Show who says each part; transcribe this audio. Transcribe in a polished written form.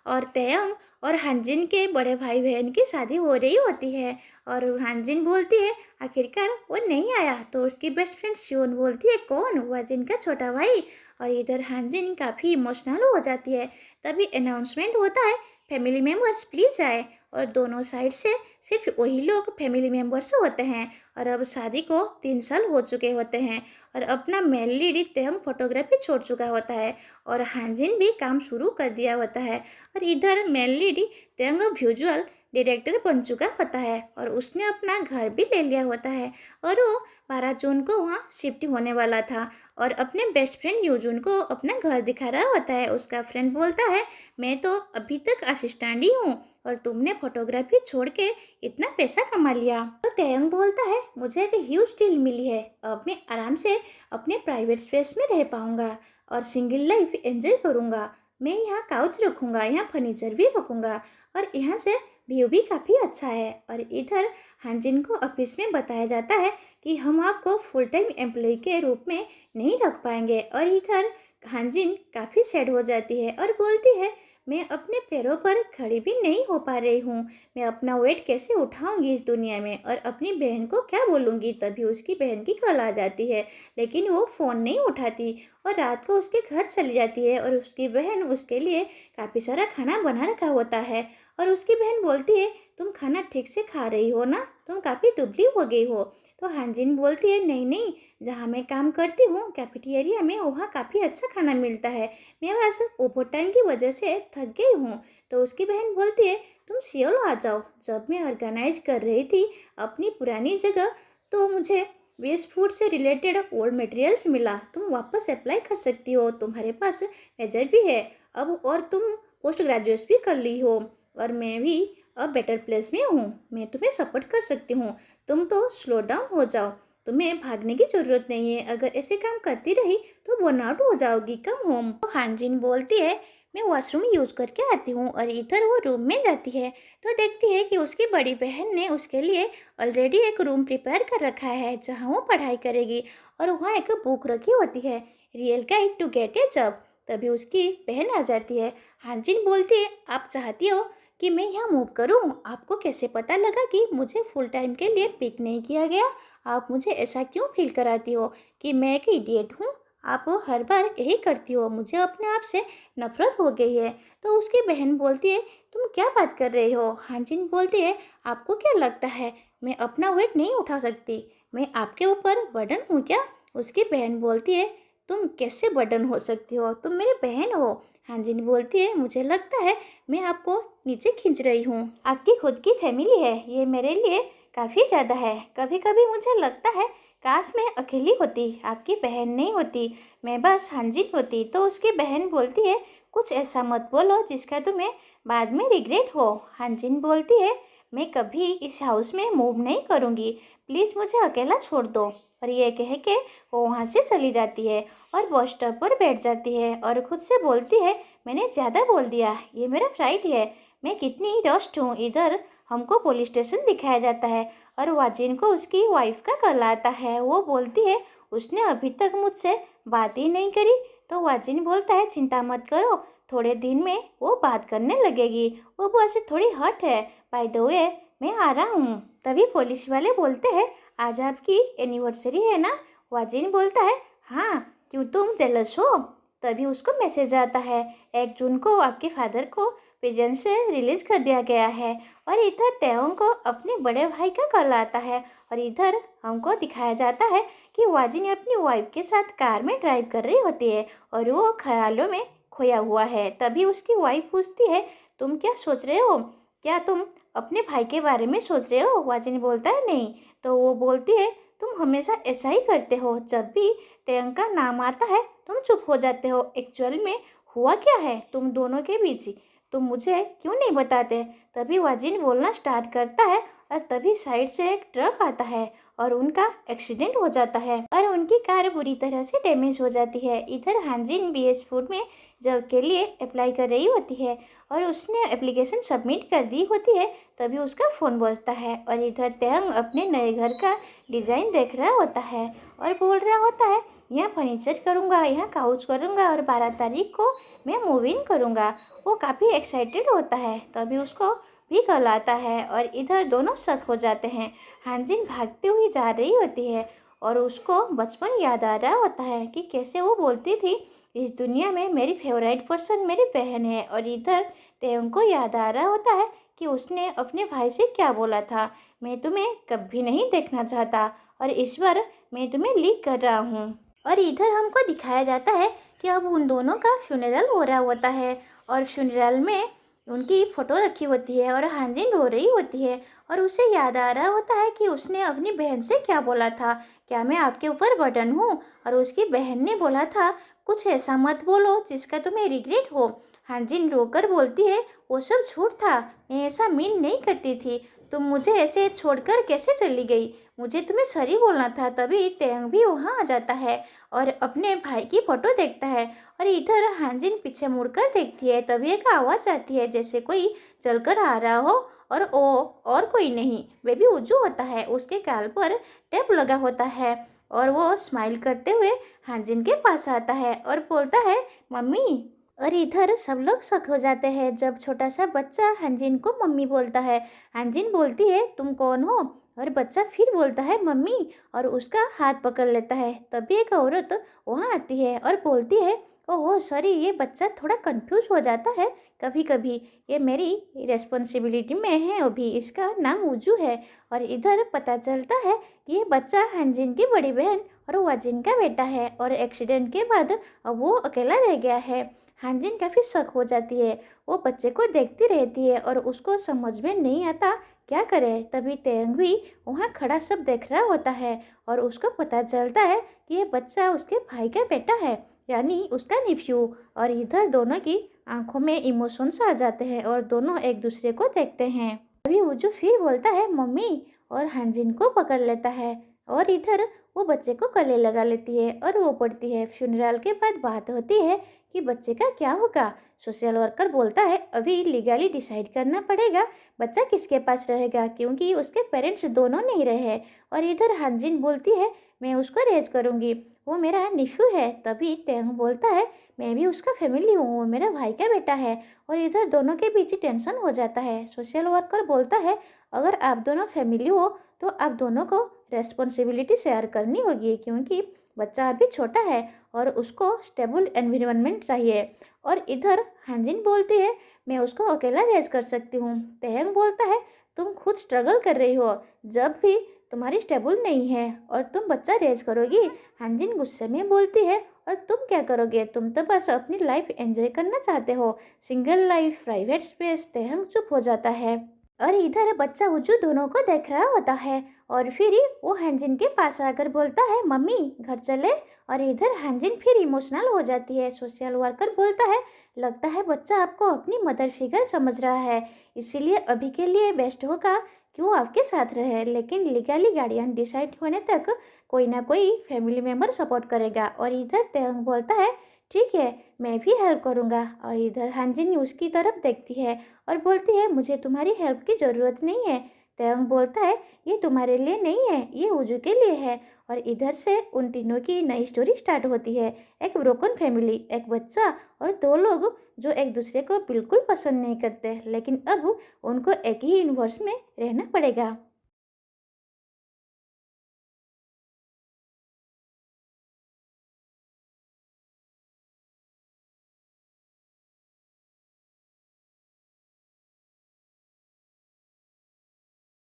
Speaker 1: और तेयंग और हानजिन के बड़े भाई बहन की शादी हो रही होती है। और हानजिन बोलती है आखिरकार वो नहीं आया, तो उसकी बेस्ट फ्रेंड शियोन बोलती है कौन, वाजिन का छोटा भाई। और इधर हानजिन काफ़ी इमोशनल हो जाती है। तभी अनाउंसमेंट होता है फैमिली मेम्बर्स प्लीज आए, और दोनों साइड से सिर्फ वही लोग फैमिली मेम्बर्स होते हैं। और अब शादी को 3 साल हो चुके होते हैं, और अपना मेल लीड तेयंग फोटोग्राफी छोड़ चुका होता है, और हानजिन भी काम शुरू कर दिया होता है। और इधर मेल लीड तेयंग विजुअल डायरेक्टर बन चुका होता है, और उसने अपना घर भी ले लिया होता है, और वो 12 जून को वहाँ शिफ्ट होने वाला था। और अपने बेस्ट फ्रेंड यूजुन को अपना घर दिखा रहा होता है। उसका फ्रेंड बोलता है मैं तो अभी तक असिस्टेंट ही हूँ, और तुमने फोटोग्राफी छोड़ के इतना पैसा कमा लिया। तो तेयंग बोलता है मुझे एक ह्यूज डील मिली है, अब मैं आराम से अपने प्राइवेट स्पेस में रह पाऊंगा और सिंगल लाइफ एंजॉय करूंगा। मैं यहाँ काउच रखूंगा, यहाँ फर्नीचर भी रखूंगा, और यहाँ से व्यू भी काफ़ी अच्छा है। और इधर हानजिन को ऑफिस में बताया जाता है कि हम आपको फुल टाइम एम्प्लॉय के रूप में नहीं रख पाएंगे। और इधर हानजिन काफ़ी सैड हो जाती है और बोलती है मैं अपने पैरों पर खड़ी भी नहीं हो पा रही हूँ, मैं अपना वेट कैसे उठाऊंगी इस दुनिया में, और अपनी बहन को क्या बोलूँगी। तभी उसकी बहन की कॉल आ जाती है, लेकिन वो फ़ोन नहीं उठाती, और रात को उसके घर चली जाती है। और उसकी बहन उसके लिए काफ़ी सारा खाना बना रखा होता है, और उसकी बहन बोलती है तुम खाना ठीक से खा रही हो ना, तुम काफ़ी दुबली हो गई हो। तो हानजिन बोलती है नहीं नहीं, जहाँ मैं काम करती हूँ कैफेटेरिया में वहाँ काफ़ी अच्छा खाना मिलता है, मैं बस ओवर टाइम की वजह से थक गई हूँ। तो उसकी बहन बोलती है तुम सियोल आ जाओ, जब मैं ऑर्गेनाइज कर रही थी अपनी पुरानी जगह तो मुझे वेस्ट फूड से रिलेटेड ओल्ड मटेरियल्स मिला, तुम वापस अप्लाई कर सकती हो, तुम्हारे पास मेजर भी है अब, और तुम पोस्ट ग्रेजुएट भी कर ली हो, और मैं भी अब बेटर प्लेस में हूँ, मैं तुम्हें सपोर्ट कर सकती हूँ, तुम तो स्लो डाउन हो जाओ, तुम्हें भागने की ज़रूरत नहीं है, अगर ऐसे काम करती रही तो बर्नआउट हो जाओगी, कम होम। तो हानजिन बोलती है मैं वॉशरूम यूज़ करके आती हूँ, और इधर वो रूम में जाती है तो देखती है कि उसकी बड़ी बहन ने उसके लिए ऑलरेडी एक रूम प्रिपेयर कर रखा है जहाँ वो पढ़ाई करेगी, और वहाँ एक बुक रखी होती है real guide to get a job. तभी उसकी बहन आ जाती है। हानजिन बोलती है आप चाहती हो कि मैं यहाँ मूव करूँ, आपको कैसे पता लगा कि मुझे फुल टाइम के लिए पिक नहीं किया गया, आप मुझे ऐसा क्यों फील कराती हो कि मैं एक इडियट हूँ, आप हर बार यही करती हो, मुझे अपने आप से नफरत हो गई है। तो उसकी बहन बोलती है तुम क्या बात कर रही हो। हानजिन बोलती है आपको क्या लगता है मैं अपना वेट नहीं उठा सकती, मैं आपके ऊपर बर्डन हूँ क्या। उसकी बहन बोलती है तुम कैसे बर्डन हो सकती हो, तुम मेरी बहन हो। हानजिन बोलती है मुझे लगता है मैं आपको नीचे खींच रही हूँ, आपकी खुद की फैमिली है, ये मेरे लिए काफ़ी ज़्यादा है, कभी कभी मुझे लगता है काश मैं अकेली होती, आपकी बहन नहीं होती, मैं बस हानजिन होती। तो उसकी बहन बोलती है कुछ ऐसा मत बोलो जिसका तुम्हें बाद में रिग्रेट हो। हानजिन बोलती है मैं कभी इस हाउस में मूव नहीं करूँगी, प्लीज़ मुझे अकेला छोड़ दो। और ये कह के वो वहाँ से चली जाती है और बस स्टॉप पर बैठ जाती है और खुद से बोलती है मैंने ज़्यादा बोल दिया, ये मेरा फ्लाइट है, मैं कितनी रस्ट हूँ। इधर हमको पुलिस स्टेशन दिखाया जाता है और वाजिन को उसकी वाइफ का कॉल आता है। वो बोलती है उसने अभी तक मुझसे बात ही नहीं करी। तो वाजिन बोलता है चिंता मत करो, थोड़े दिन में वो बात करने लगेगी, वो बस थोड़ी हट है, बाय द वे मैं आ रहा हूँ। तभी पुलिस वाले बोलते हैं आज आपकी एनिवर्सरी है ना। वाजिन बोलता है हाँ, क्यों तुम जेलस हो। तभी उसको मैसेज आता है 1 जून को आपके फादर को प्रिजन से रिलीज कर दिया गया है। और इधर तेओंग को अपने बड़े भाई का कॉल आता है, और इधर हमको दिखाया जाता है कि वाजिन अपनी वाइफ के साथ कार में ड्राइव कर रही होती है और वो ख्यालों में खोया हुआ है। तभी उसकी वाइफ पूछती है तुम क्या सोच रहे हो, क्या तुम अपने भाई के बारे में सोच रहे हो। वाजिन बोलता है नहीं। तो वो बोलती है तुम हमेशा ऐसा ही करते हो, जब भी तेओंग का नाम आता है तुम चुप हो जाते हो, एक्चुअल में हुआ क्या है तुम दोनों के बीच, तुम मुझे क्यों नहीं बताते। तभी वाजिन बोलना स्टार्ट करता है और तभी साइड से एक ट्रक आता है और उनका एक्सीडेंट हो जाता है और उनकी कार बुरी तरह से डैमेज हो जाती है। इधर हानजिन बीएस फूड में जॉब के लिए अप्लाई कर रही होती है और उसने एप्लीकेशन सबमिट कर दी होती है। तभी उसका फ़ोन बजता है और इधर तेहंग अपने नए घर का डिज़ाइन देख रहा होता है और बोल रहा होता है यहाँ फर्नीचर करूँगा, यहाँ काउच करूँगा और 12 तारीख को मैं मूव इन करूँगा। वो काफ़ी एक्साइटेड होता है, तभी उसको भी कॉल आता है और इधर दोनों शक हो जाते हैं। हानजिन भागती हुई जा रही होती है और उसको बचपन याद आ रहा होता है कि कैसे वो बोलती थी, इस दुनिया में मेरी फेवरेट पर्सन मेरी बहन है। और इधर तेयंग को याद आ रहा होता है कि उसने अपने भाई से क्या बोला था, मैं तुम्हें कभी नहीं देखना चाहता और इस बार मैं तुम्हें लीव कर रहा हूँ। और इधर हमको दिखाया जाता है कि अब उन दोनों का फ्यूनरल हो रहा होता है और फ्यूनरल में उनकी फ़ोटो रखी होती है और हानजिन रो रही होती है और उसे याद आ रहा होता है कि उसने अपनी बहन से क्या बोला था, क्या मैं आपके ऊपर बर्डन हूँ। और उसकी बहन ने बोला था, कुछ ऐसा मत बोलो जिसका तुम्हें रिग्रेट हो। हानजिन रोकर बोलती है, वो सब झूठ था, मैं ऐसा मीन नहीं करती थी, तुम मुझे ऐसे छोड़कर कैसे चली गई, मुझे तुम्हें सॉरी बोलना था। तभी तेयंग भी वहाँ आ जाता है और अपने भाई की फ़ोटो देखता है और इधर हानजिन पीछे मुड़कर देखती है, तभी एक आवाज़ आती है जैसे कोई चलकर आ रहा हो और ओ और कोई नहीं, बेबी उज्जू होता है, उसके गाल पर टेप लगा होता है और वो स्माइल करते हुए हानजिन के पास आता है और बोलता है, मम्मी। और इधर सब लोग शक हो जाते हैं जब छोटा सा बच्चा हानजिन को मम्मी बोलता है। हानजिन बोलती है, तुम कौन हो? और बच्चा फिर बोलता है, मम्मी, और उसका हाथ पकड़ लेता है। तभी एक औरत वहाँ आती है और बोलती है, ओह सॉरी, ये बच्चा थोड़ा कंफ्यूज हो जाता है कभी कभी, ये मेरी रिस्पॉन्सिबिलिटी में है, अभी इसका नाम उजू है। और इधर पता चलता है कि ये बच्चा हानजिन की बड़ी बहन और वाजिन का बेटा है और एक्सीडेंट के बाद अब वो अकेला रह गया है। हानजिन काफ़ी शक हो जाती है, वो बच्चे को देखती रहती है और उसको समझ में नहीं आता क्या करे। तभी तेयंग भी वहाँ खड़ा सब देख रहा होता है और उसको पता चलता है कि ये बच्चा उसके भाई का बेटा है, यानी उसका निफ्यू। और इधर दोनों की आंखों में इमोशंस आ जाते हैं और दोनों एक दूसरे को देखते हैं। तभी उजू फिर बोलता है, मम्मी, और हानजिन को पकड़ लेता है और इधर वो बच्चे को गले लगा लेती है और वो पड़ती है। फ्यूनरल के बाद बात होती है कि बच्चे का क्या होगा। सोशल वर्कर बोलता है, अभी लीगली डिसाइड करना पड़ेगा बच्चा किसके पास रहेगा, क्योंकि उसके पेरेंट्स दोनों नहीं रहे। और इधर हानजिन बोलती है, मैं उसको रेज करूँगी, वो मेरा निशू है। तभी तेंग बोलता है, मैं भी उसका फैमिली हूँ, वो मेरा भाई का बेटा है। और इधर दोनों के बीच टेंशन हो जाता है। सोशल वर्कर बोलता है, अगर आप दोनों फैमिली हो तो आप दोनों को रेस्पॉन्सिबिलिटी शेयर करनी होगी, क्योंकि बच्चा अभी छोटा है और उसको स्टेबल एनवायरनमेंट चाहिए। और इधर हानजिन बोलती है, मैं उसको अकेला रेज कर सकती हूँ। तेहंग बोलता है, तुम खुद स्ट्रगल कर रही हो, जब भी तुम्हारी स्टेबल नहीं है और तुम बच्चा रेज करोगी। हानजिन गुस्से में बोलती है, और तुम क्या करोगे, तुम तो बस अपनी लाइफ एंजॉय करना चाहते हो, सिंगल लाइफ, प्राइवेट स्पेस। तेहंग चुप हो जाता है और इधर बच्चा उजू दोनों को देख रहा होता है और फिर वो हानजिन के पास आकर बोलता है, मम्मी घर चले। और इधर हानजिन फिर इमोशनल हो जाती है। सोशल वर्कर बोलता है, लगता है बच्चा आपको अपनी मदर फिगर समझ रहा है, इसीलिए अभी के लिए बेस्ट होगा कि वो आपके साथ रहे, लेकिन लीगली गार्डियन डिसाइड होने तक कोई ना कोई फैमिली मेम्बर सपोर्ट करेगा। और इधर तेहंग बोलता है, ठीक है, मैं भी हेल्प करूँगा। और इधर हानजिन उसकी तरफ देखती है और बोलती है, मुझे तुम्हारी हेल्प की ज़रूरत नहीं है। तेयंग बोलता है, ये तुम्हारे लिए नहीं है, ये उजू के लिए है। और इधर से उन तीनों की नई स्टोरी स्टार्ट होती है। एक ब्रोकन फैमिली, एक बच्चा और दो लोग जो एक दूसरे को बिल्कुल पसंद नहीं करते, लेकिन अब उनको एक ही यूनिवर्स में रहना पड़ेगा।